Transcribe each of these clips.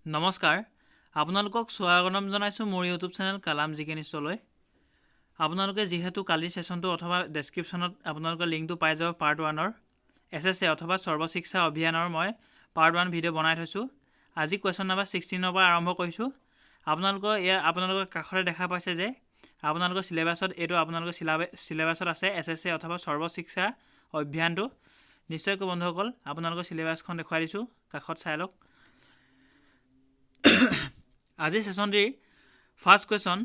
নমস্কাৰ আপোনালোকক স্বাগতম জনাইছো মোৰ ইউটিউব চেনেল কালাম জিকে নিশ্চয়লৈ আপোনালোকে যেহেতু কালি সেশনটো অথবা ডেসক্ৰিপচনত আপোনালোকৰ লিংকটো পাই যাব পাৰ্ট 1 ৰ এসএসএ অথবা সৰ্বশিক্ষা অভিযানৰ মই পাৰ্ট 1 ভিডিও বনাই থৈছো আজি কোৱেশ্চন নম্বৰ 16 ৰ পৰা আৰম্ভ কৰিছো আপোনালোকৰ কাখৰে দেখা পাইছে যে আপোনালোকৰ সিলেবাসত এটো আপোনালোকৰ সিলেবাসত আছে এসএসএ অথবা সৰ্বশিক্ষা অভিযানটো নিশ্চয়কৈ বন্ধুসকল আপোনালোকৰ সিলেবাসখন দেখুৱাই দিছো কাখত চাই লওক আজি সেশনটিৰ first question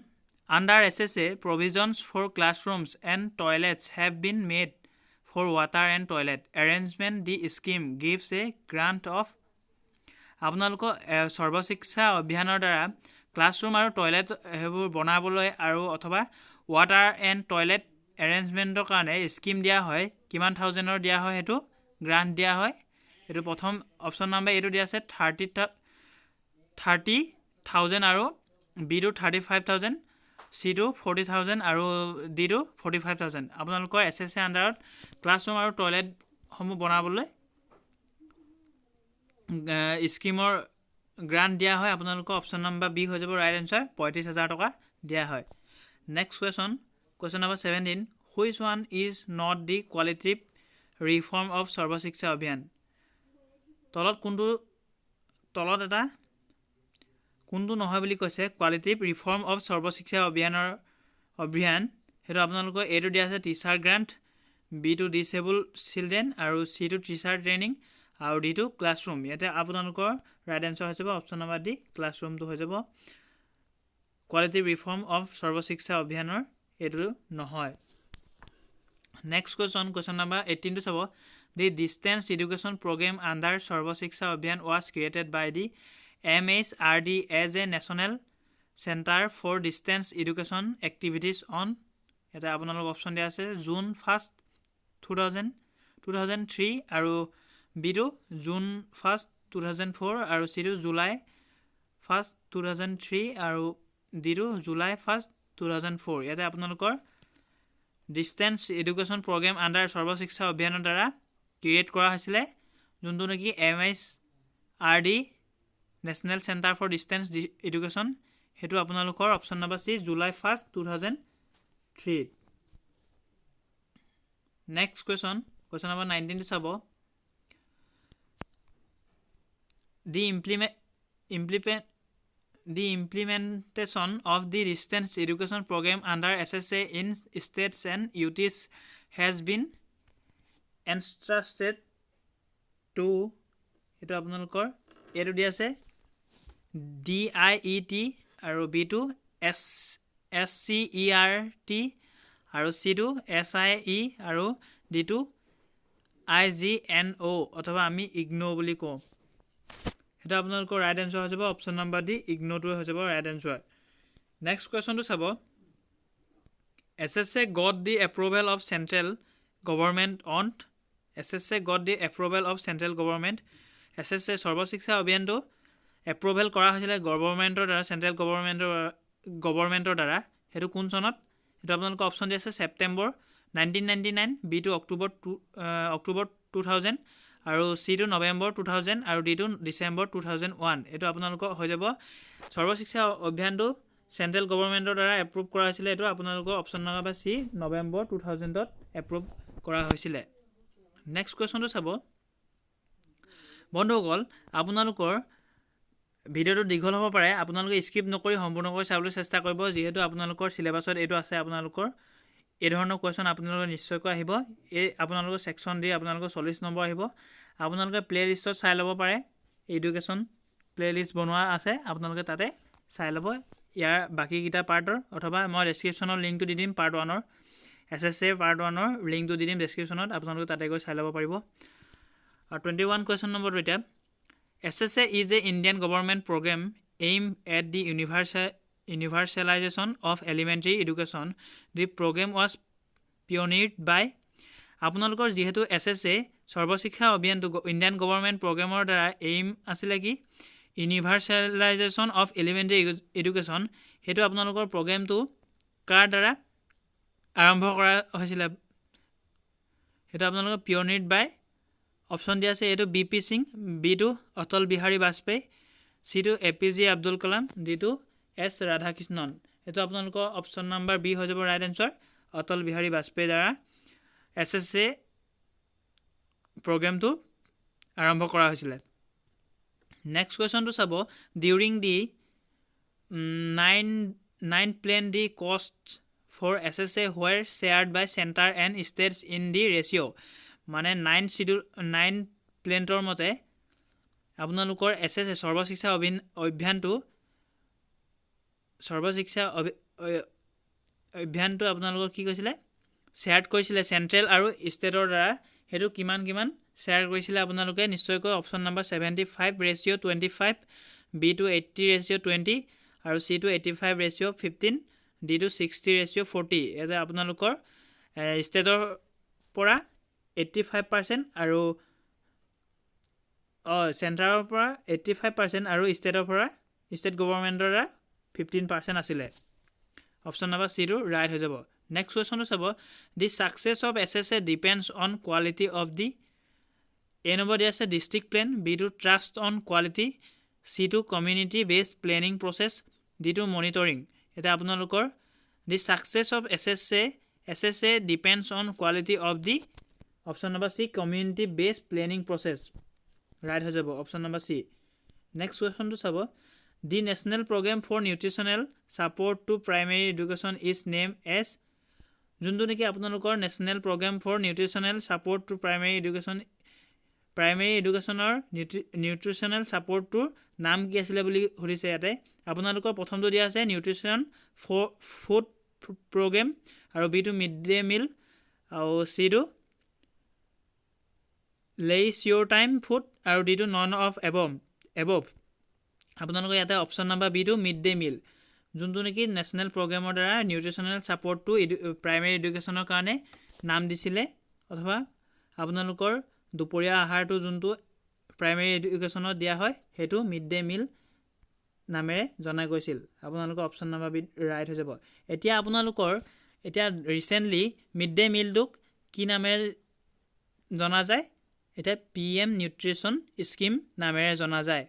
under SSA provisions for classrooms and toilets have been made for water and toilet arrangement the scheme gives a grant of আপোনালোকৰ সৰ্বশিক্ষা অভিযানৰ দ্বাৰা ক্লাছৰুম আৰু টয়লেট হেবোৰ বনাবলৈ আৰু অথবা water and toilet arrangementৰ কাৰণে স্কিম দিয়া হয় কিমান থাউজেণ্ডৰ দিয়া হয় হেতু গ্ৰান্ট দিয়া হয় এটো প্ৰথম অপচন নম্বৰ এটো দিয়া আছে 30,000 আৰু B to 35,000 C to 40,000 আৰু D to 45,000 আপোনালোকৰ SSA আন্ডাৰত ক্লাছৰুম আৰু টয়লেট সমূহ বনাবলৈ স্কিমৰ গ্ৰান্ট দিয়া হয় আপোনালোকৰ অপচন নম্বৰ B হৈ যাব ৰাইট আনসাৰ 35,000 টকা দিয়া হয় next question number 17 which one is not the qualitative reform of সৰ্বশিক্ষা অভিযান তলত এটা কোনটো নহয় বুলি কৈছে কোৱালিটিভ ৰিফৰ্ম অফ সৰ্বশিক্ষা অভিযান হেতু আপোনালোকৰ এটো দিয়া আছে teacher grant B to disabled children আৰু সি টু টিচাৰ ট্ৰেইনিং আৰু ডি টু ক্লাছৰুম ইয়াতে আপোনালোকৰ ৰাইট আনসাৰ হৈ যাব অপচন নম্বৰ ডি ক্লাছৰুমটো হৈ যাব কোৱালিটিভ ৰিফৰ্ম অফ সৰ্বশিক্ষা অভিযানৰ এটো নহয় নেক্সট question number 18 to চাব the distance education program under সৰ্বশিক্ষা অভিযান was created by the MHRD as a national center for distance education activities on এটা আপোনালোক অপচন দিয়া আছে জুন 1st 2003 আৰু বি টু জুন 1st 2004 আৰু সি টু জুলাই 1st 2003 আৰু D two July 1st 2004 ইয়াতে আপোনালোকৰ ডিসটেন্স এডুকেশন প্ৰগ্ৰাম আন্ডাৰ সৰ্বশিক্ষা অভিযানৰ দ্বাৰা ক্ৰিয়েট কৰা হৈছিল যোনটো নেকি MHRD national centre for distance education হেতু আপোনালোকৰ অপচন নম্বৰ সি July 1st 2003 next question number 19 চাব the implementation of the distance education program under SSA in states and UTs has been entrusted to এটো আপোনালোকৰ এটো দি আছে DIET আৰু B to SCERT আৰু C to SIE আৰু D to IGNO অথবা আমি IGNO বুলি কওঁ এটা আপোনালোকৰ ৰাইট আনসাৰ হৈ যাব অপচন নম্বৰ ডি IGNO টো হৈ যাব ৰাইট আনসাৰ নেক্সট question টো চাব SSA got the approval of central government on SSA got the approval of central government SSA সৰ্বশিক্ষা অভিযানটো এপ্ৰুভেল কৰা হৈছিল গভৰ্ণমেণ্টৰ দ্বাৰা চেন্ট্ৰেল গভৰ্ণমেণ্টৰ দ্বাৰা হেতু কোন চনত এটো আপোনালোকৰ অপচন দি আছে সেপ্টেম্বৰ 1999 বি টু অক্টোবৰ 2000 আৰু সি টু নৱেম্বৰ 2000 আৰু ডি টু ডিসেম্বৰ 2001 এটো আপোনালোকৰ হৈ যাব সৰ্বশিক্ষা অভিযানটো চেন্ট্ৰেল গভৰ্ণমেণ্টৰ দ্বাৰা এপ্ৰুভ কৰা হৈছিল এটো আপোনালোকৰ অপচন নম্বৰ সি নৱেম্বৰ 2000 ত এপ্ৰুভ কৰা হৈছিল নেক্সট কোৱেশ্চনটো চাব বন্ধুসকল আপোনালোকৰ ভিডিওটো দীঘল হ'ব পাৰে আপোনালোকে স্কিপ নকৰি সম্পূৰ্ণকৈ চাবলৈ চেষ্টা কৰিব যেহেতু আপোনালোকৰ সিলেবাসত এটো আছে আপোনালোকৰ এই ধৰণৰ কোৱেশ্চন আপোনালোকৰ নিশ্চয়কৈ আহিব এই আপোনালোকৰ সেকশন দি আপোনালোকৰ 40 নম্বৰ আহিব আপোনালোকে প্লেলিষ্টত চাই ল'ব পাৰে এডুকেশন প্লেলিষ্ট বনোৱা আছে আপোনালোকে তাতে চাই ল'ব ইয়াৰ বাকি কিটা পাৰ্টৰ অথবা মই ডেসক্ৰিপচনৰ লিংকটো দি দিম পাৰ্ট 1 ৰ SSA পাৰ্ট 1 ৰ লিংকটো দি দিম ডেসক্ৰিপচনত আপোনালোকে তাতে গৈ চাই ল'ব পাৰিব আৰু 21 question নম্বৰ এটা SSA is a Indian government program aimed at the universalization of elementary education. The program was pioneered by আপোনালোকৰ যেহেতু SSA সৰ্বশিক্ষা অভিযানটো ইণ্ডিয়ান গভৰ্ণমেণ্ট প্ৰগ্ৰামৰ দ্বাৰা এইম আছিল কি ইউনিভাৰ্সালাইজেশন অফ এলিমেণ্টাৰী এডুকেশ্যন হেতু আপোনালোকৰ প্ৰগ্ৰামটো কাৰ দ্বাৰা আৰম্ভ কৰা হৈছিল হেতু আপোনালোকৰ পিয়নিয়েৰ্ড বাই অপচন দিয়া আছে এটো BP Singh B two Atal Bihari Vajpayee সিটো APJ আব্দুল কালাম ডিটো S ৰাধাকৃষ্ণন এটো আপোনালোকৰ অপচন নাম্বাৰ বি হৈ যাব ৰাইট আনসাৰ অটল বিহাৰী বাজপেয়ী দ্বাৰা SSA প্ৰগ্ৰামটো আৰম্ভ কৰা হৈছিল নেক্সট কোৱেশ্চনটো চাব during the 9 plan the costs for SSA were shared by center and states in the ratio মানে 9 প্লেনটৰ মতে আপোনালোকৰ SSA সৰ্বশিক্ষা অভিযানটো আপোনালোকৰ কি কৈছিলে শেয়াৰ কৰিছিলে সেন্ট্ৰেল আৰু ষ্টেটৰ দ্বাৰা হেতু কিমান শেয়াৰ কৰিছিলে আপোনালোকে নিশ্চয়কৈ অপচন নম্বৰ 75 ৰেশিও 25 B to 80 ৰেশিও 20 আৰু C to 85 ৰেশিও 15 D to 60 ৰেশিও 40 এজে আপোনালোকৰ ষ্টেটৰ পৰা 85% আৰু সেন্টাৰৰ পৰা 85% আৰু ষ্টেটৰ পৰা ষ্টেট গভৰ্ণমেণ্টৰ দ্বাৰা 15% আছিলে অপচন নম্বৰ C টো ৰাইট হৈ যাব নেক্সট কোৱেশ্চনটো চাব the success of SSA depends on quality of the A number দিয়া আছে district plan B to trust on quality C to community based planning process D to monitoring এটা আপোনালোকৰ the success of SSA depends on quality of the option number C community based planning process right হৈ যাব option number C next কোৱেশ্চনটো চাব দি national programme for nutritional support to primary education is name as যোনটো নেকি আপোনালোকৰ national programme for nutritional support to primary এডুকেশ্যনৰ nutritional সাপোৰ্টৰ নাম কি আছিল বুলি সুধিছে ইয়াতে আপোনালোকৰ প্ৰথমটো দিয়া আছে নিউট্ৰিশন ফুড প্ৰগ্ৰাম আৰু B to mid day meal আৰু C to leisure time food আৰু D to none of above আপোনালোকৰ ইয়াতে option number B to mid day meal যোনটো নেকি নেশনাল প্ৰগ্ৰামৰ দ্বাৰা নিউট্ৰিশনাল সাপোৰ্ট টু প্ৰাইমেৰী এডুকেশ্যনৰ কাৰণে নাম দিছিলে অথবা আপোনালোকৰ দুপৰীয়া আহাৰটো যোনটো প্ৰাইমেৰী এডুকেশ্যনত দিয়া হয় হেতু মিড ডে মিল নামেৰে জনা গৈছিল আপোনালোকৰ অপচন নম্বৰ বি ৰাইট হৈ যাব এতিয়া আপোনালোকৰ ৰিসেন্টলি মিড ডে মিলটোক কি নামেৰে জনা যায় এটা PM নিউট্ৰিশন স্কিম নামেৰে জনা যায়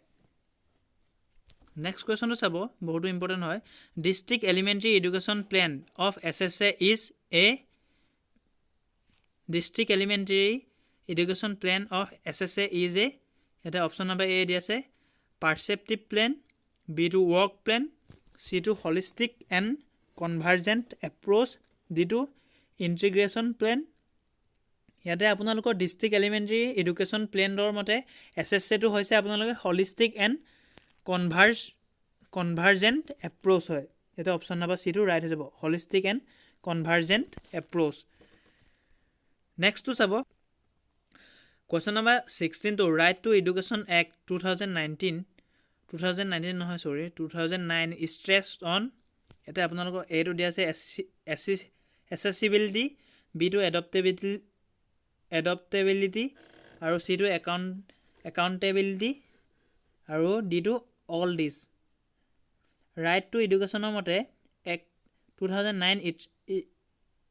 নেক্সট কোৱেশ্চনটো চাব বহুত ইম্পৰ্টেন্ট হয় district elementary education plan of SSA is a district elementary education plan of SSA is a এটা অপচন নম্বৰ এ দি আছে perspective plan B to work plan C to holistic and convergent approach D to integration plan ইয়াতে আপোনালোকৰ district elementary education প্লেনৰ মতে SSA টো হৈছে আপোনালোকে হলিষ্টিক এণ্ড কনভাৰ্জেণ্ট এপ্ৰোচ হয় এটা অপচন নম্বৰ সি টো ৰাইট হৈ যাব holistic and convergent approach next to চাব question number 16 to right to education act 2009 stress on এটা আপোনালোকৰ এ টো দিয়া আছে এক্সেছিবিলিটি বি টু এডপ্টেবিলিটি আৰু সি টু একাউণ্টেবিলিটি আৰু D to all this right to এডুকেশ্যনৰ মতে act 2009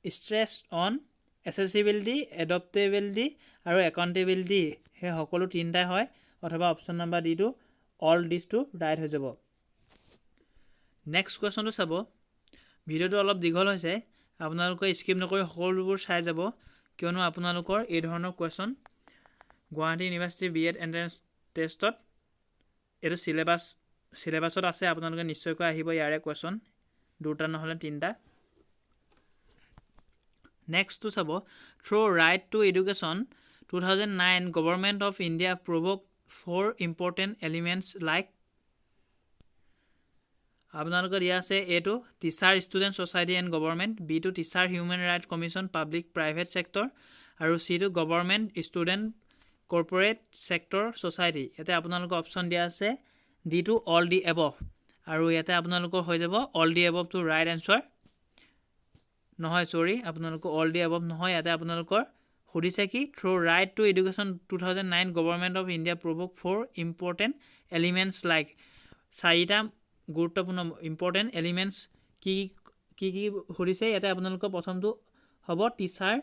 stress on accessibility adaptability আৰু একাউণ্টেবিলিটি হে সকলো তিনটাই হয় অথবা option number D to all this to right হৈ যাব নেক্সট কোৱেশ্চনটো চাব ভিডিঅ'টো অলপ দীঘল হৈছে আপোনালোকে স্কিপ নকৰি সকলোবোৰ চাই যাব কিয়নো আপোনালোকৰ এই ধৰণৰ question Guwahati university B.Ed entrance টেষ্টত এটো সিলেবাসত আছে আপোনালোকে নিশ্চয়কৈ আহিব ইয়াৰে কোৱেশ্চন দুটা নহলে তিনটা নেক্সট টু চাব through right to education 2009 government of India provoke 4 important elements like আপোনালোকৰ দিয়া আছে A to teacher student society and government B to teacher human right commission public private sector আৰু C to government student corporate sector society ইয়াতে আপোনালোকৰ option দিয়া আছে D to all the above আৰু ইয়াতে আপোনালোকৰ হৈ যাব all the above to right answer নহয় আপোনালোকৰ অল দি এবভ নহয় ইয়াতে আপোনালোকৰ সুধিছে কি through right to education 2009 government of India provoke 4 important elements like চাৰিটা গুৰুত্বপূৰ্ণ ইম্পৰ্টেণ্ট এলিমেণ্টছ কি সুধিছে ইয়াতে আপোনালোকৰ প্ৰথমটো হ'ব টিচাৰ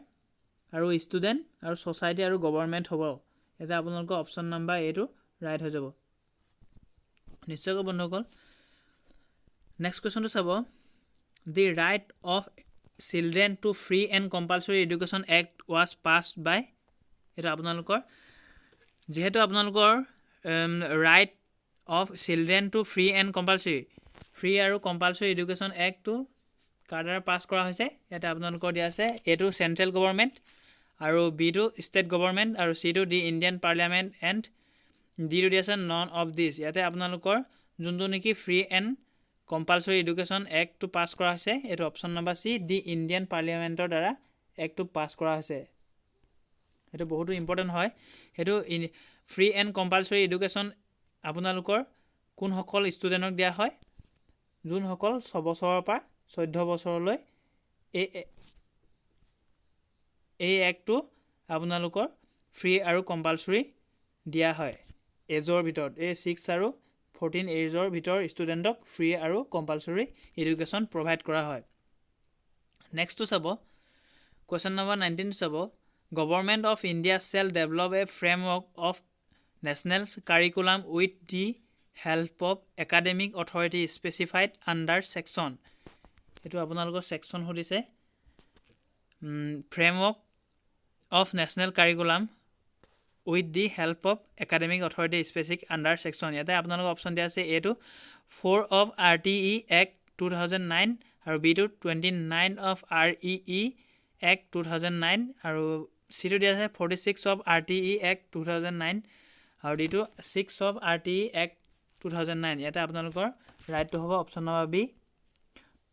আৰু ষ্টুডেণ্ট আৰু ছ'চাইটি আৰু গভৰ্ণমেণ্ট হ'ব ইয়াতে আপোনালোকৰ অপশ্যন নম্বৰ এটো ৰাইট হৈ যাব নিশ্চয়কৈ বন্ধুসকল নেক্সট কুৱেশ্যনটো চাব the right of children to free and compulsory education act was passed by এইটো আপোনালোকৰ যিহেতু আপোনালোকৰ right of children to free and compulsory free আৰু কম্পালচৰি এডুকেশ্যন এক্টটো কাৰ দ্বাৰা পাছ কৰা হৈছে ইয়াতে আপোনালোকৰ দিয়া আছে এটো চেণ্ট্ৰেল গভৰ্ণমেণ্ট আৰু বিটো ষ্টেট গভৰ্ণমেণ্ট আৰু চিটো দি ইণ্ডিয়ান পাৰ্লিয়ামেণ্ট এণ্ড ডিটো দিয়া আছে নন অফ দিছ ইয়াতে আপোনালোকৰ যোনটো নেকি ফ্ৰী এণ্ড কম্পালচৰি এডুকেশ্যন এক্টটো পাছ কৰা হৈছে এইটো option number C the Indian পাৰ্লিয়ামেণ্টৰ দ্বাৰা এক্টটো পাছ কৰা হৈছে এইটো বহুতো ইম্পৰ্টেণ্ট হয় সেইটো ফ্ৰী এণ্ড কম্পালচৰি এডুকেশ্যন আপোনালোকৰ কোনসকল ষ্টুডেণ্টক দিয়া হয় যোনসকল 6 বছৰৰ পৰা 14 বছৰলৈ এই এক্টটো আপোনালোকৰ ফ্ৰী আৰু কম্পালচৰি দিয়া হয় এজৰ ভিতৰত এই 6 আৰু 14 এজৰ ভিতৰৰ ষ্টুডেণ্টক ফ্ৰী আৰু কম্পালচৰি এডুকেশ্যন প্ৰভাইড কৰা হয় নেক্সটটো চাব কুৱেশ্যন নম্বৰ 19 চাব government of India shell develop a framework of national curriculum with the help of academic authority specified under section এইটো আপোনালোকৰ ছেকশ্যন সুধিছে framework of national curriculum with the help of academic authority specific under section ইয়াতে আপোনালোকৰ option দিয়া আছে এইটো 4 of RTE act 2009 আৰু বিটো 29 of REE act 2009 আৰু চিটো দিয়া আছে 46 অফ RTE এক্ট 2009 আৰু ডিটো 6 অফ RTE এক্ট 2009 ইয়াতে আপোনালোকৰ ৰাইটটো হ'ব option number B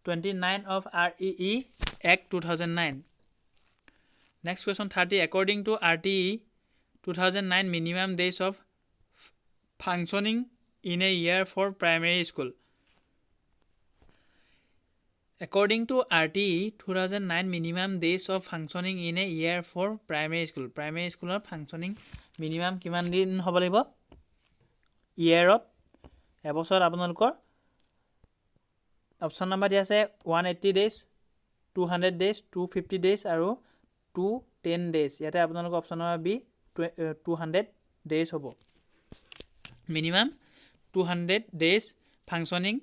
29 of REE act 2009 next question 30 according to RTE 2009 minimum days of functioning in a year for primary school according to RTE 2009 minimum days of functioning in a year for primary school functioning minimum কিমান দিন হ'ব লাগিব ইয়াৰত এবছৰ আপোনালোকৰ option number দিয়া আছে 180 days 200 days 250 days আৰু 210 days ইয়াতে আপোনালোকৰ অপশ্যন নম্বৰ বি 200 days হ'ব মিনিমাম 200 days ফাংচনিং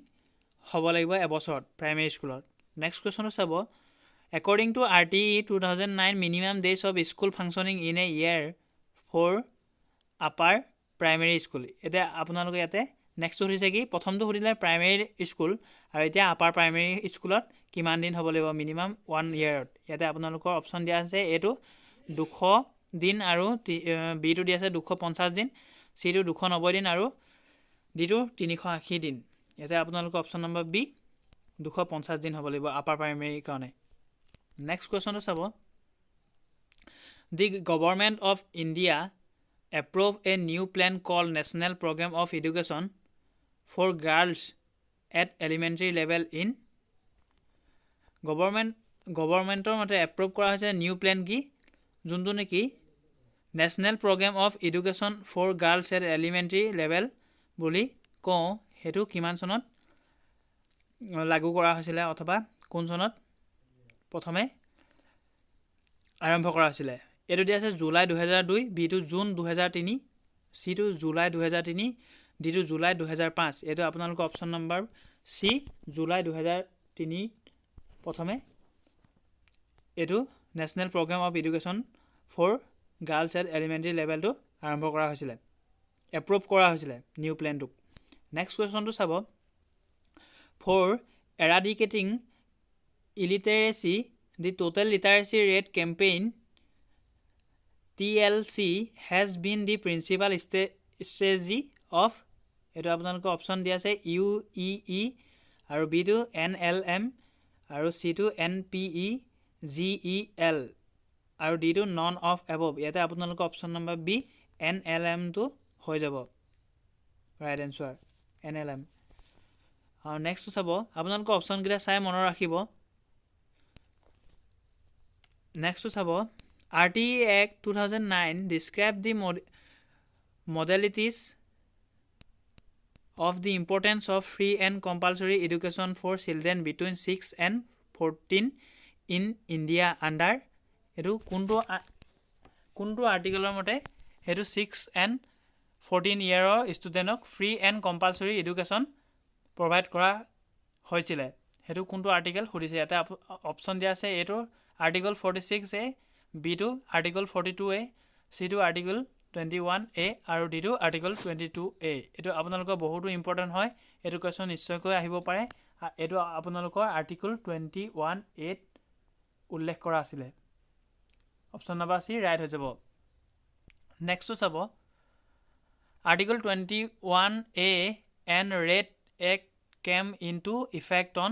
হ'ব লাগিব এবছৰত প্ৰাইমেৰী স্কুলত নেক্সট কুৱেশ্যনটো চাব according to RTE 2009 minimum days of school functioning in a year for upper primary school এতিয়া আপোনালোকে ইয়াতে নেক্সট সুধিছে কি প্ৰথমটো সুধিলে প্ৰাইমেৰী স্কুল আৰু এতিয়া আপাৰ প্ৰাইমেৰী স্কুলত কিমান দিন হ'ব লাগিব মিনিমাম 1 ইয়াৰত ইয়াতে আপোনালোকৰ অপশ্যন দিয়া আছে এইটো 200 দিন আৰু বিটো দিয়া আছে 250 দিন চিটো 290 দিন আৰু ডিটো 380 দিন ইয়াতে আপোনালোকৰ অপশ্যন নম্বৰ বি 250 দিন হ'ব লাগিব আপাৰ প্ৰাইমেৰী কাৰণে নেক্সট কুৱেশ্যনটো চাব the government of India approve a new plan called National Program of Education for Girls at Elementary Level in গভৰ্ণমেণ্টৰ মতে এপ্ৰুভ কৰা হৈছে নিউ প্লেন কি যোনটো নেকি national programme of education for girls at elementary level বুলি কওঁ সেইটো কিমান চনত লাগু কৰা হৈছিলে অথবা কোন চনত প্ৰথমে আৰম্ভ কৰা হৈছিলে এইটো দিয়া আছে জুলাই 2002 বিটো জুন 2003 চিটো জুলাই 2003 ডিটো জুলাই 2005 এইটো আপোনালোকৰ অপশ্যন নম্বৰ চি জুলাই 2003 প্ৰথমে এইটো national programme of education for girls at elementary লেভেলটো আৰম্ভ কৰা হৈছিলে এপ্ৰুভ কৰা হৈছিলে নিউ প্লেনটোক নেক্সট কুৱেশ্যনটো চাব for eradicating illiteracy the total literacy rate campaign TLC has been the principal strategy of এইটো আপোনালোকৰ অপশ্যন দিয়া আছে UEE আৰু বিটো NLM আৰু চিটো NPEGEL আৰু ডিটো নন অফ এবভ ইয়াতে আপোনালোকৰ অপশ্যন নম্বৰ বি NLMটো হৈ যাব ৰাইট এনচাৰ NLM আৰু নেক্সটটো চাব আপোনালোকৰ অপশ্যনকেইটা চাই মনত ৰাখিব নেক্সটটো চাব RTE Act 2009 described the modalities of the importance of free and compulsory education for children between 6 and 14 in India under এটো কোনটো আৰ্টিকেলৰ মতে হেতু 6 and 14 ইয়াৰৰ ষ্টুডেণ্টক free and compulsory education provide কৰা হৈছিলে সেইটো কোনটো আৰ্টিকেল সুধিছে ইয়াতে অপশ্যন দিয়া আছে এইটো আৰ্টিকল 46A বিটো আৰ্টিকল 42A সিটো আৰ্টিকল 21A আৰু ডিটো আৰ্টিকল 22A এইটো আপোনালোকৰ বহুতো ইম্পৰ্টেণ্ট হয় এইটো কোৱেশ্যন নিশ্চয়কৈ আহিব পাৰে এইটো আপোনালোকৰ আৰ্টিকল 21A উল্লেখ কৰা আছিলে অপশ্যন নম্বৰ সি ৰাইট হৈ যাব নেক্সটটো চাব article 21A and Red Act came into effect on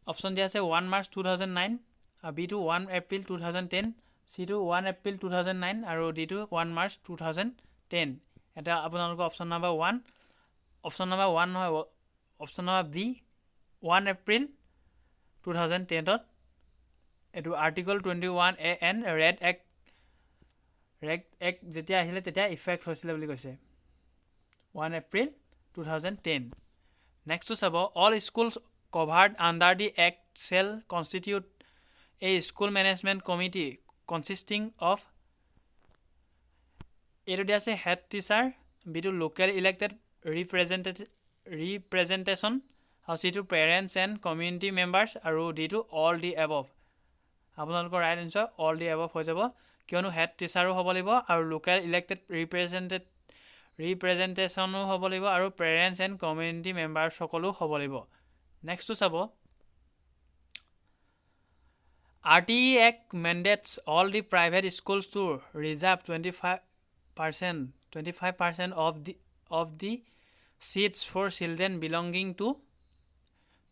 option দিয়া আছে 1 March 2009 বিটো 1 April 2010 সিটো 1 April 2009 আৰু ডিটো 1 March 2010 এটা আপোনালোকৰ অপশ্যন নম্বৰ 1 অপশ্যন নম্বৰ 1 নহয় অপশ্যন নম্বৰ বি 1 April 2010 ত এটো article 21A and Red Act যেতিয়া আহিলে তেতিয়া ইফেক্ট হৈছিল বুলি কৈছে 1 April 2010 নেক্সট চাব all schools covered under the act shall constitute a school management committee consisting of এটো দিয়া আছে head teacher বিটো local elected representation আৰু সিটো parents and community members আৰু ডিটো all the above আপোনালোকৰ right answer all the above হৈ যাব কিয়নো হেড টিচাৰো হ'ব লাগিব আৰু লোকেল ইলেক্টেড ৰিপ্ৰেজেন্টেশনো হ'ব লাগিব আৰু পেৰেন্টছ এণ্ড কমিউনিটি মেম্বাৰ সকলো হ'ব লাগিব নেক্সটটো চাব RTE Act mandates all the private schools to reserve 25% of the seats for children belonging to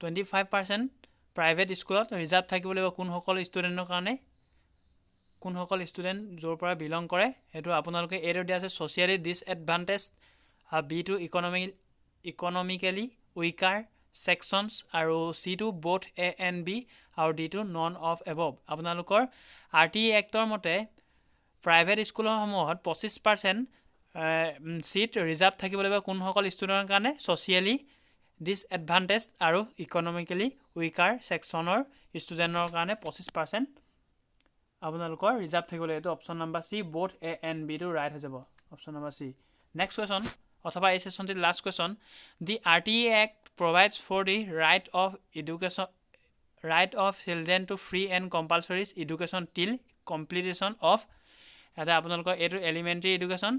25% private স্কুলত ৰিজাৰ্ভ থাকিব লাগিব কোনসকল ষ্টুডেণ্টৰ কাৰণে কোনসকল ষ্টুডেণ্ট য'ৰ পৰা বিলং কৰে সেইটো আপোনালোকে এটো দিয়া আছে socially disadvantage B to economically weaker sections আৰু C to both A and B আৰু D to none of above আপোনালোকৰ RTE এক্টৰ মতে প্ৰাইভেট স্কুলসমূহত 25% সিট ৰিজাৰ্ভ থাকিব লাগিব কোনসকল ষ্টুডেণ্টৰ কাৰণে সোশিয়ালি ডিসএডভান্টেজ আৰু ইকনমিক্যালি উইকাৰ সেকশনৰ ষ্টুডেণ্টৰ কাৰণে 25% আপোনালোকৰ ৰিজাৰ্ভ থাকিব লাগিব এটো option number C both A and B টু ৰাইট হৈ যাব option number C next question অথবা এই সেশনটিৰ last question the RTE Act provides for the right of children to free and compulsory education till completion of এটা আপোনালোকৰ এটো elementary education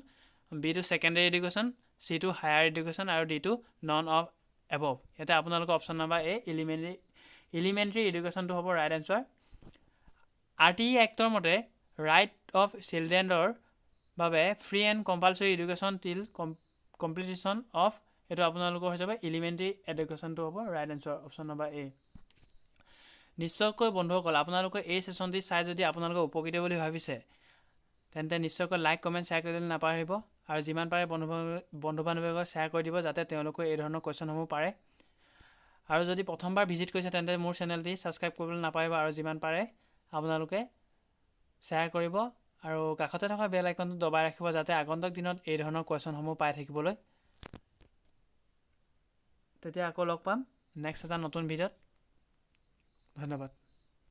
B to secondary education C to higher education আৰু D to none of above এটা আপোনালোকৰ option number A elementary এডুকেশ্যনটো হ'ব right answer RTE এক্টৰ মতে ৰাইট অফ চিলড্ৰেনৰ বাবে ফ্ৰী এণ্ড কম্পালচৰি এডুকেশ্যন টিল কমপ্লিটেশ্যন অফ এটো আপোনালোকৰ হৈ যাব এলিমেন্টাৰী এডুকেশ্যনটো হ'ব ৰাইট আনসাৰ অপশ্যন নম্বৰ এ নিশ্চয়কৈ বন্ধুসকল আপোনালোকে এই সেশনটি চাই যদি আপোনালোকে উপকৃত বুলি ভাবিছে তেন্তে নিশ্চয়কৈ লাইক কমেন্ট শেয়াৰ কৰিবলৈ নাপাহৰিব আৰু যিমান পাৰে বন্ধু বান্ধৱীক শেয়াৰ কৰি দিব যাতে তেওঁলোকে এই ধৰণৰ কোৱেশ্যনসমূহ পাৰে আৰু যদি প্ৰথমবাৰ ভিজিট কৰিছে তেন্তে মোৰ চেনেলটি সাবস্ক্ৰাইব কৰিবলৈ নাপাহৰিব আৰু যিমান পাৰে আপোনালোকে শেয়াৰ কৰিব আৰু কাষতে থকা বেল আইকনটো দবাই ৰাখিব যাতে আগন্তুক দিনত এই ধৰণৰ কোৱেশ্যনসমূহ পাই থাকিবলৈ তেতিয়া আকৌ লগ পাম নেক্সট এটা নতুন ভিডিঅ'ত ধন্যবাদ